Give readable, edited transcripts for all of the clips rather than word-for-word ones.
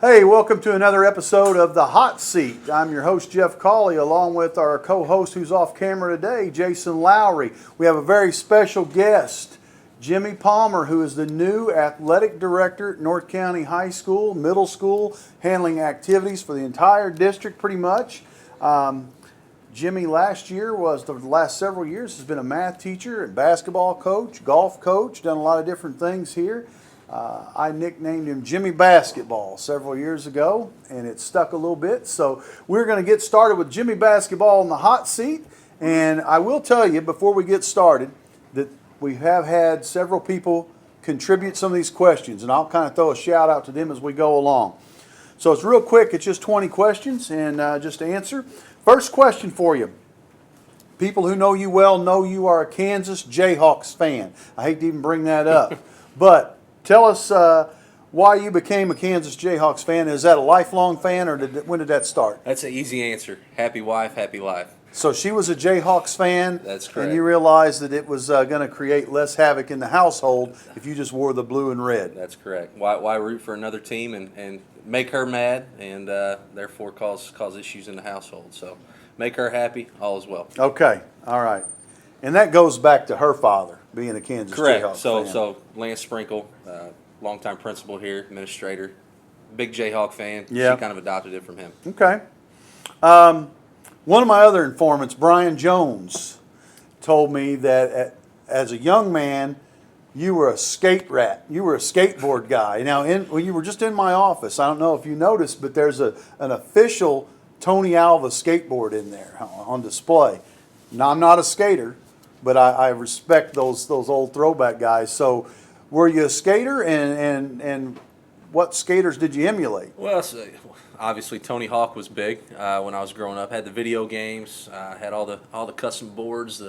Hey, welcome to another episode of The Hot Seat. I'm your host, Jeff Cawley, along with our co-host who's off camera today, Jason Lowry. We have a very special guest, Jimmy Palmer, who is the new athletic director at North County High School, middle school, handling activities for the entire district pretty much. Jimmy the last several years has been a math teacher and basketball coach, golf coach, done a lot of different things here. I nicknamed him Jimmy Basketball several years ago, and it stuck a little bit. So we're going to get started with Jimmy Basketball in the hot seat. And I will tell you before we get started that we have had several people contribute some of these questions, and I'll kind of throw a shout out to them as we go along. So it's real quick. It's just 20 questions and just to answer. First question for you. People who know you well know you are a Kansas Jayhawks fan. I hate to even bring that up, but tell us why you became a Kansas Jayhawks fan. Is that a lifelong fan, or when did that start? That's an easy answer. Happy wife, happy life. So she was a Jayhawks fan. That's correct. And you realized that it was going to create less havoc in the household if you just wore the blue and red. That's correct. Why root for another team and make her mad and therefore cause issues in the household? So make her happy, all is well. Okay, all right. And that goes back to her father being a Kansas Jayhawks fan. So Lance Sprinkle, longtime principal here, administrator, big Jayhawk fan. Yeah. She kind of adopted it from him. Okay. One of my other informants, Brian Jones, told me that as a young man, you were a skate rat. You were a skateboard guy. Now, when you were just in my office, I don't know if you noticed, but there's an official Tony Alva skateboard in there on display. Now, I'm not a skater, but I respect those old throwback guys. So, were you a skater, and what skaters did you emulate? Well, obviously Tony Hawk was big when I was growing up. Had the video games, had all the custom boards,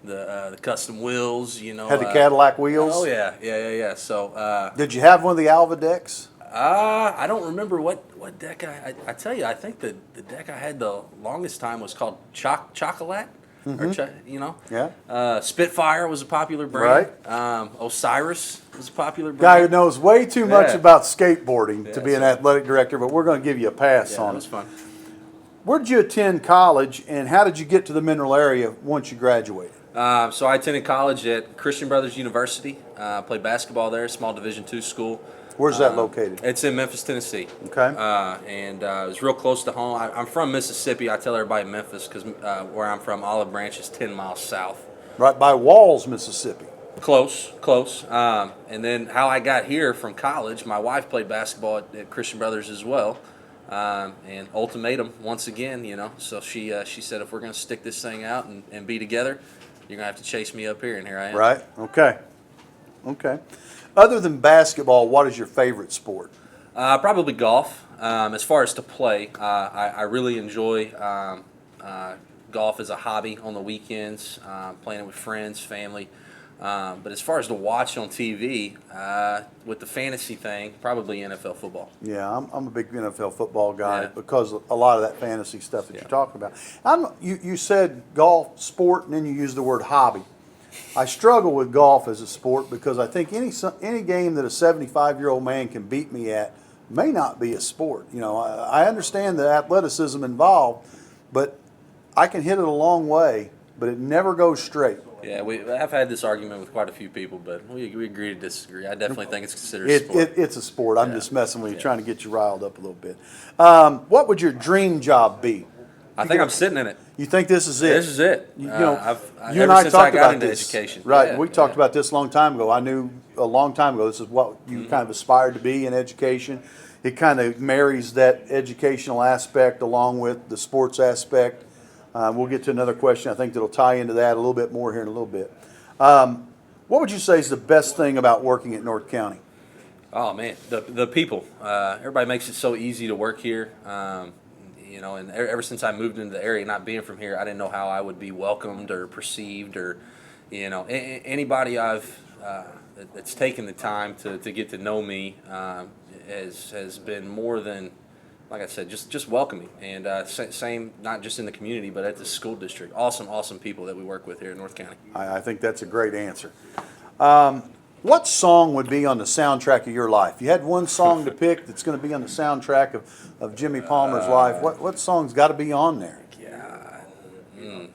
the custom wheels. You know, Had the Cadillac wheels. Oh yeah. So did you have one of the Alva decks? I don't remember what deck I tell you, I think the deck I had the longest time was called Chocolate. Mm-hmm. Yeah. Spitfire was a popular brand. Right. Osiris was a popular brand. Guy who knows way too much about skateboarding to Yeah, be an athletic director, but we're going to give you a pass on it. Was fun. Where did you attend college, and how did you get to the mineral area once you graduated? So I attended college at Christian Brothers University. Played basketball there, small Division II school. Where's that located? It's in Memphis, Tennessee. Okay. And it was real close to home. I'm from Mississippi. I tell everybody Memphis because where I'm from, Olive Branch is 10 miles south. Right by Walls, Mississippi. Close. And then how I got here from college, my wife played basketball at Christian Brothers as well. And ultimatum once again, So she said, if we're going to stick this thing out and be together, you're going to have to chase me up here, and here I am. Right. Okay. Other than basketball, what is your favorite sport? Probably golf. As far as to play, I really enjoy golf as a hobby on the weekends, playing it with friends, family. But as far as to watch on TV, with the fantasy thing, probably NFL football. Yeah, I'm a big NFL football guy Yeah. because of a lot of that fantasy stuff that you're talking about. You said golf, sport, and then you used the word hobby. I struggle with golf as a sport because I think any game that a 75-year-old man can beat me at may not be a sport. I understand the athleticism involved, but I can hit it a long way, but it never goes straight. Yeah, I've had this argument with quite a few people, but we agree to disagree. I definitely think it's considered a sport. It's a sport. I'm just messing with you, trying to get you riled up a little bit. What would your dream job be? I think I'm sitting in it. You think this is it? This is it. You and I talked about into this. education. Right. Yeah, we talked about this a long time ago. I knew a long time ago this is what you kind of aspired to be in education. It kind of marries that educational aspect along with the sports aspect. We'll get to another question I think that'll tie into that a little bit more here in a little bit. What would you say is the best thing about working at North County? Oh man, the people. Everybody makes it so easy to work here. And ever since I moved into the area, not being from here, I didn't know how I would be welcomed or perceived, or anybody that's taken the time to get to know me has been more than, like I said, just welcoming, and same not just in the community but at the school district. Awesome people that we work with here in North County. I think that's a great answer. What song would be on the soundtrack of your life? You had one song to pick that's going to be on the soundtrack of Jimmy Palmer's life. What song's got to be on there? God.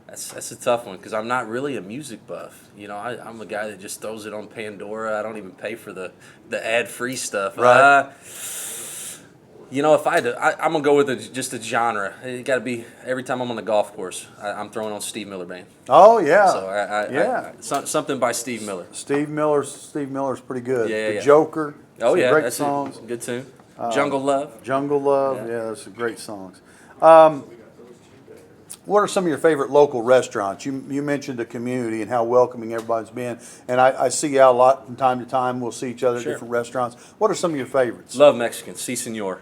That's a tough one because I'm not really a music buff. You know, I'm a guy that just throws it on Pandora. I don't even pay for the ad-free stuff. Right. You know, if I had to, I'm gonna go with just a genre. It got to be every time I'm on the golf course, I'm throwing on Steve Miller Band. Oh yeah. So something by Steve Miller. Steve Miller's pretty good. Yeah, The yeah. Joker. Oh yeah, great that's songs. a good tune. Jungle Love. Jungle Love. Yeah. Yeah, those are great songs. What are some of your favorite local restaurants? You mentioned the community and how welcoming everybody's been, and I see you out a lot from time to time. We'll see each other at Sure. different restaurants. What are some of your favorites? Love Mexican, Si Senor,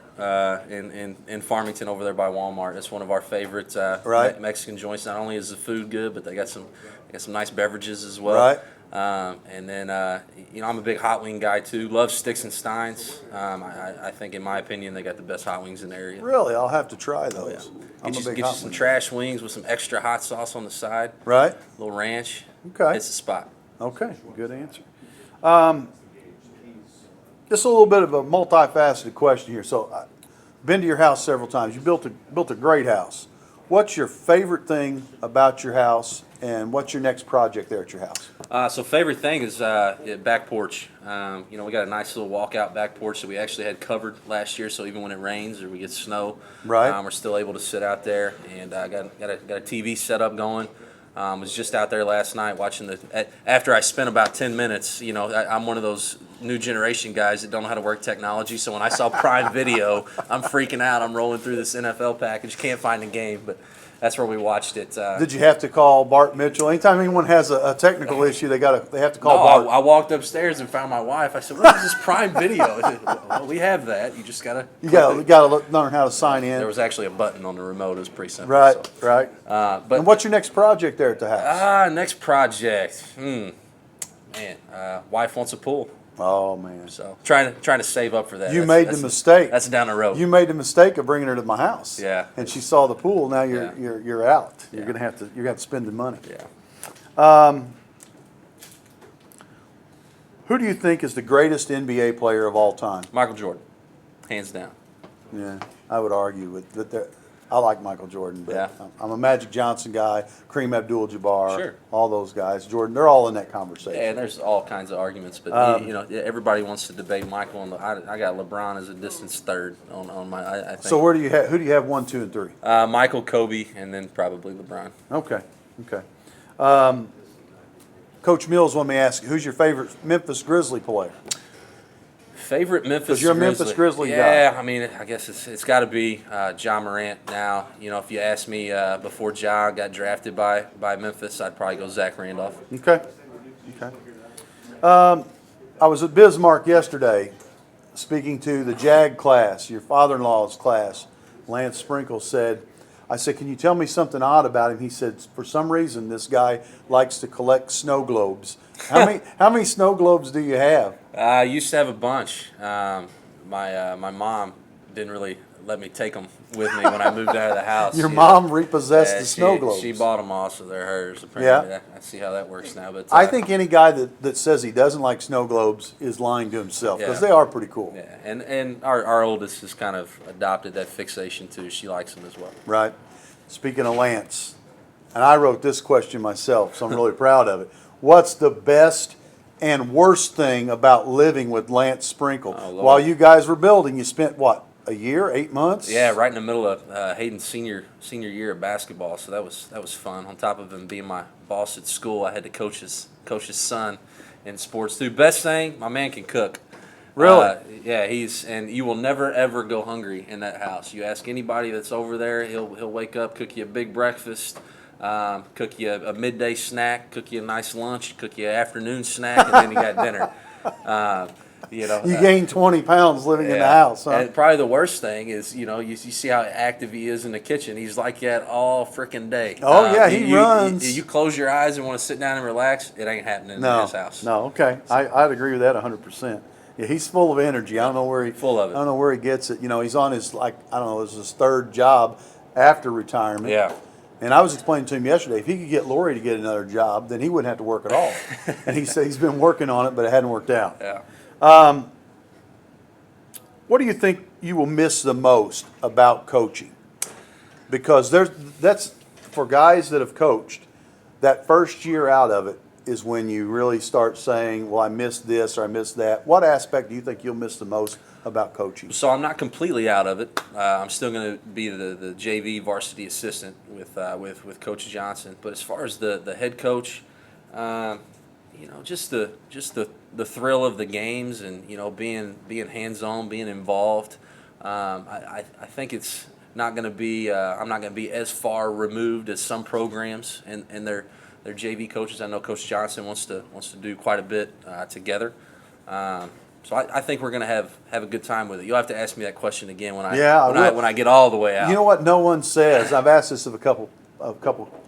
in Farmington over there by Walmart. It's one of our favorite Right. Mexican joints. Not only is the food good, but they got some nice beverages as well. Right. And then you know, I'm a big hot wing guy too. Love Sticks and Steins. I think, in my opinion, they got the best hot wings in the area. Really, I'll have to try those. I'm a Get big you hot some wing. trash wings with some extra hot sauce on the side. Right. A little ranch. Okay. It's a spot. Okay. Good answer. Just a little bit of a multifaceted question here. So, I've been to your house several times. You built a great house. What's your favorite thing about your house, and what's your next project there at your house? So favorite thing is back porch. You know, we got a nice little walkout back porch that we actually had covered last year. So even when it rains or we get snow, Right. we're still able to sit out there. And I got a TV setup going. Was just out there last night watching after I spent about 10 minutes. You know, I'm one of those new generation guys that don't know how to work technology. So when I saw Prime Video, I'm freaking out. I'm rolling through this NFL package, can't find a game, but that's where we watched it. Did you have to call Bart Mitchell? Anytime anyone has a technical issue, they have to call Bart. I walked upstairs and found my wife. I said, "What is this Prime Video?" I said, well, we have that. You just gotta. You gotta learn how to sign in. There was actually a button on the remote. It was pretty simple. Right, So. right. But And what's your next project there at the house? next project. Man, wife wants a pool. Oh man. So trying to save up for that. You made the mistake. That's down the road. You made the mistake of bringing her to my house. Yeah. And she saw the pool. Now you're out. You're Yeah. gonna have to spend the money. Yeah. Who do you think is the greatest NBA player of all time? Michael Jordan, hands down. Yeah, I would argue with that. I like Michael Jordan, but Yeah. I'm a Magic Johnson guy, Kareem Abdul-Jabbar, Sure. all those guys. Jordan, they're all in that conversation. Yeah, and there's all kinds of arguments, but you know, everybody wants to debate Michael. And I got LeBron as a distance third on my. I think. So who do you have 1, 2, and 3? Michael, Kobe, and then probably LeBron. Okay. Coach Mills wanted me to ask, who's your favorite Memphis Grizzly player? Favorite Memphis. 'Cause you're a Memphis Grizzly guy. Yeah, I mean, I guess it's got to be Ja Morant now. You know, if you asked me before Ja got drafted by Memphis, I'd probably go Zach Randolph. Okay. I was at Bismarck yesterday speaking to the JAG class, your father-in-law's class. Lance Sprinkle said, I said, can you tell me something odd about him? He said, for some reason, this guy likes to collect snow globes. How many snow globes do you have? I used to have a bunch. My mom didn't really let me take them with me when I moved out of the house. Your mom repossessed the snow globes. She bought them all, so they're hers. Apparently. Yeah. I see how that works now. But I think any guy that says he doesn't like snow globes is lying to himself because Yeah. they are pretty cool. Yeah, and our oldest has kind of adopted that fixation too. She likes them as well. Right. Speaking of Lance, and I wrote this question myself, so I'm really proud of it. What's the best and worst thing about living with Lance Sprinkle? Oh, Lord. While you guys were building, you spent what, a year, 8 months? Yeah, right in the middle of Hayden's senior year of basketball, so that was fun. On top of him being my boss at school, I had to coach his son in sports too. Best thing, my man can cook. Really? Yeah, and you will never ever go hungry in that house. You ask anybody that's over there, he'll wake up, cook you a big breakfast, cook you a midday snack, cook you a nice lunch, cook you an afternoon snack, and then you got dinner. You know, You gained 20 pounds living in the house, huh? And probably the worst thing is, you know, you see how active he is in the kitchen. He's like that all freaking day. Oh, yeah, he runs. You close your eyes and want to sit down and relax, it ain't happening in his house. No, okay. I'd agree with that 100%. Yeah, he's full of energy. I don't know where Full of it. I don't know where he gets it. You know, he's on his, like, I don't know, it was his third job after retirement. Yeah. And I was explaining to him yesterday, if he could get Lori to get another job, then he wouldn't have to work at all. And he said he's been working on it, but it hadn't worked out. Yeah. What do you think you will miss the most about coaching? Because that's for guys that have coached, that first year out of it is when you really start saying, well, I missed this or I missed that. What aspect do you think you'll miss the most about coaching? So I'm not completely out of it. I'm still going to be the JV varsity assistant with Coach Johnson. But as far as the head coach, just the thrill of the games and being hands-on, being involved. I think it's not going to be. I'm not going to be as far removed as some programs and their JV coaches. I know Coach Johnson wants to do quite a bit together. So I think we're going to have a good time with it. You'll have to ask me that question again when I get all the way out. You know what no one says? I've asked this of a couple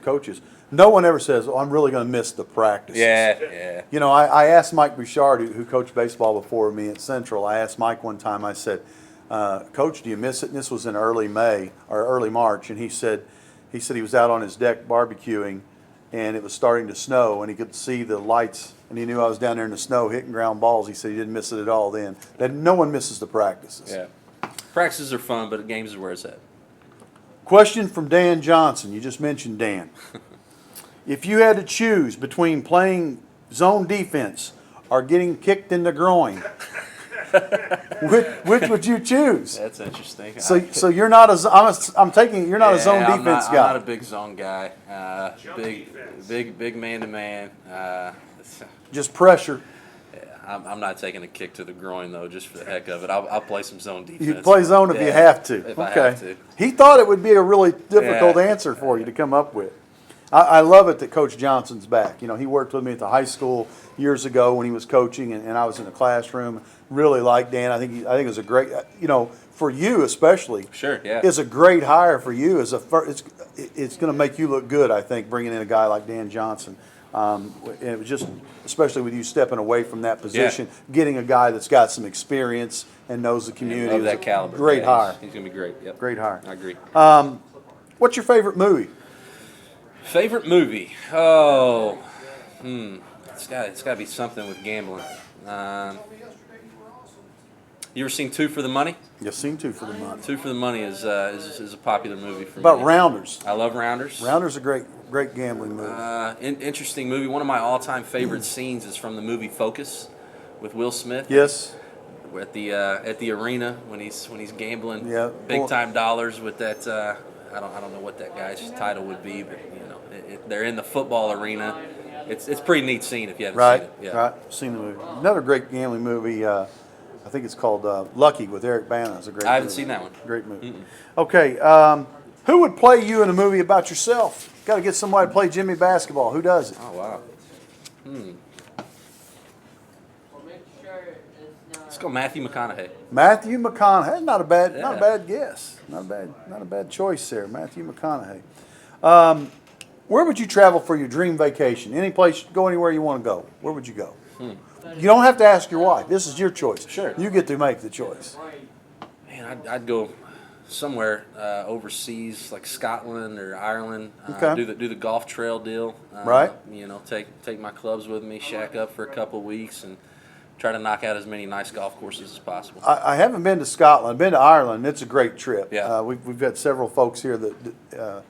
coaches. No one ever says, "Oh, I'm really going to miss the practices." Yeah. I asked Mike Bouchard, who coached baseball before me at Central. I asked Mike one time. I said, "Coach, do you miss it?" And this was in early May or early March, and he said he was out on his deck barbecuing, and it was starting to snow, and he could see the lights, and he knew I was down there in the snow hitting ground balls. He said he didn't miss it at all then. That no one misses the practices. Yeah. Practices are fun, but games is where it's at. Question from Dan Johnson. You just mentioned Dan. If you had to choose between playing zone defense or getting kicked in the groin, which would you choose? That's interesting. So you're not I'm taking it you're not a zone defense guy. I'm not a big zone guy. Big man to man. Just pressure. Yeah, I'm not taking a kick to the groin though, just for the heck of it. I'll play some zone defense. You play zone if you have to. If okay. I have to. He thought it would be a really difficult answer for you to come up with. I love it that Coach Johnson's back. He worked with me at the high school years ago when he was coaching, and I was in the classroom. Really like Dan. I think it was a great, for you especially. Sure, yeah. It's a great hire for you. It's going to make you look good, I think, bringing in a guy like Dan Johnson. And it was just, especially with you stepping away from that position, getting a guy that's got some experience and knows the community. Of that caliber. Great hire. He's going to be great. Yep. Great hire. I agree. What's your favorite movie? Favorite movie? Oh, it's got to be something with gambling. You ever seen Two for the Money? You've seen Two for the Money. Two for the Money is a popular movie for me. About Rounders. I love Rounders. Rounders is a great gambling movie. Interesting movie. One of my all-time favorite scenes is from the movie Focus with Will Smith. Yes. At the arena when he's gambling big time dollars with that. I don't know what that guy's title would be, but they're in the football arena. It's pretty neat scene if you haven't seen it. Yeah. Right, seen the movie. Another great gambling movie. I think it's called Lucky with Eric Bana. It's a great. I haven't seen that one. Great movie. Okay, who would play you in a movie about yourself? Got to get somebody to play Jimmy Basketball. Who does it? Oh wow. Let's go Matthew McConaughey. Matthew McConaughey. Not a bad guess. Not a bad choice there. Matthew McConaughey. Where would you travel for your dream vacation? Any place, go anywhere you want to go. Where would you go? You don't have to ask your wife. This is your choice. Sure. You get to make the choice. Man, I'd go somewhere overseas, like Scotland or Ireland. Okay. Do the golf trail deal. Right. Take my clubs with me, shack up for a couple of weeks, and try to knock out as many nice golf courses as possible. I haven't been to Scotland. I've been to Ireland. It's a great trip. Yeah. We've got several folks here that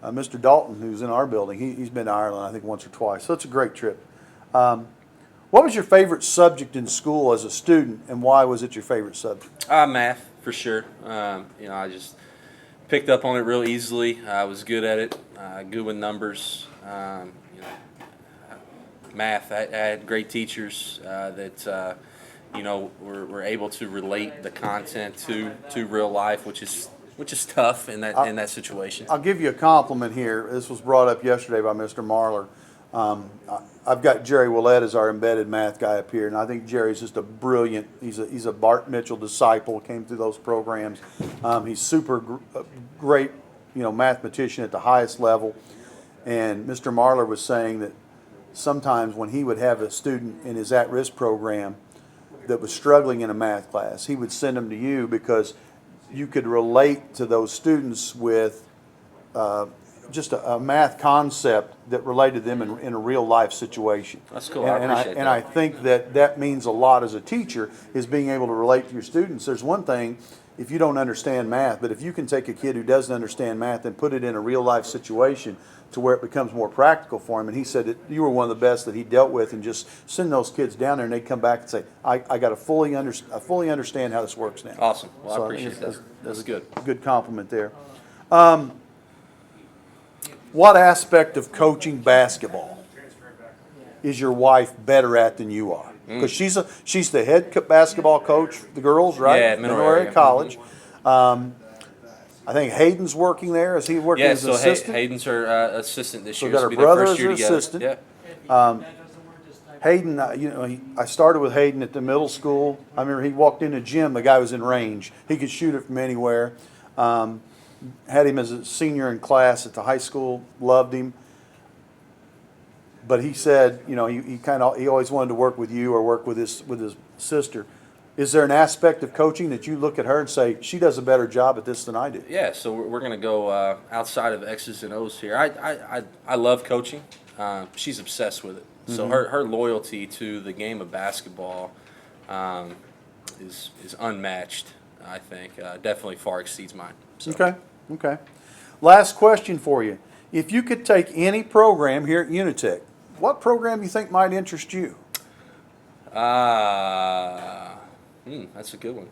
Mr. Dalton, who's in our building, he's been to Ireland, I think, once or twice. So it's a great trip. What was your favorite subject in school as a student, and why was it your favorite subject? Math, for sure. I just picked up on it real easily. I was good at it, good with numbers. Math, I had great teachers that were able to relate the content to real life, which is tough in that situation. I'll give you a compliment here. This was brought up yesterday by Mr. Marler. I've got Jerry Willett as our embedded math guy up here, and I think Jerry's just a brilliant. He's a Bart Mitchell disciple. Came through those programs. He's super great, mathematician at the highest level. And Mr. Marler was saying that sometimes when he would have a student in his at-risk program that was struggling in a math class, he would send them to you because you could relate to those students with just a math concept that related them in a real life situation. That's cool. I appreciate that. And I think that means a lot as a teacher, is being able to relate to your students. There's one thing if you don't understand math, but if you can take a kid who doesn't understand math and put it in a real life situation to where it becomes more practical for him. And he said that you were one of the best that he dealt with, and just send those kids down there and they come back and say, I got to fully understand how this works now. Awesome. Well, So I appreciate that. That's good. Good compliment there. What aspect of coaching basketball is your wife better at than you are? Because she's the head basketball coach, the girls, right? Yeah, at Mineral Area College. I think Hayden's working there. Is he working as an assistant? Hayden's her assistant this So year. got her This will be their brother first as year an together. assistant. Yeah. Hayden, I started with Hayden at the middle school. I remember he walked in the gym, the guy was in range. He could shoot it from anywhere. Had him as a senior in class at the high school, loved him. But he said, he always wanted to work with you or work with his sister. Is there an aspect of coaching that you look at her and say, she does a better job at this than I do? Yeah, so we're going to go outside of X's and O's here. I love coaching. She's obsessed with it. So her loyalty to the game of basketball is unmatched, I think. Definitely far exceeds mine. So. Okay. Last question for you. If you could take any program here at UniTec, what program do you think might interest you? That's a good one.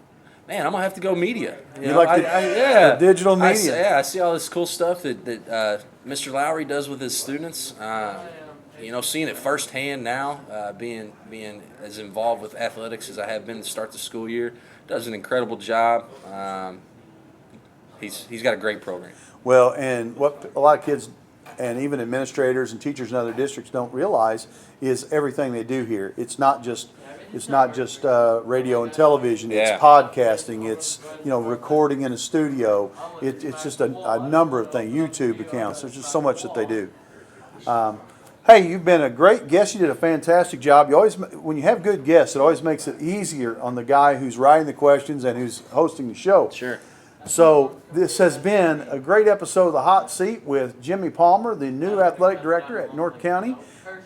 Man, I'm gonna have to go media. You like the digital media? I see all this cool stuff that Mr. Lowry does with his students. Seeing it firsthand now, being as involved with athletics as I have been to start the school year, does an incredible job. He's got a great program. Well, and what a lot of kids and even administrators and teachers in other districts don't realize is everything they do here. It's not just radio and television. Yeah. It's podcasting. It's recording in a studio. It's just a number of things. YouTube accounts. There's just so much that they do. Hey, you've been a great guest. You did a fantastic job. You always, when you have good guests, it always makes it easier on the guy who's writing the questions and who's hosting the show. Sure. So this has been a great episode of The Hot Seat with Jimmy Palmer, the new athletic director at North County.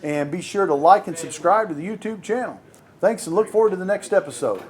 And be sure to like and subscribe to the YouTube channel. Thanks, and look forward to the next episode.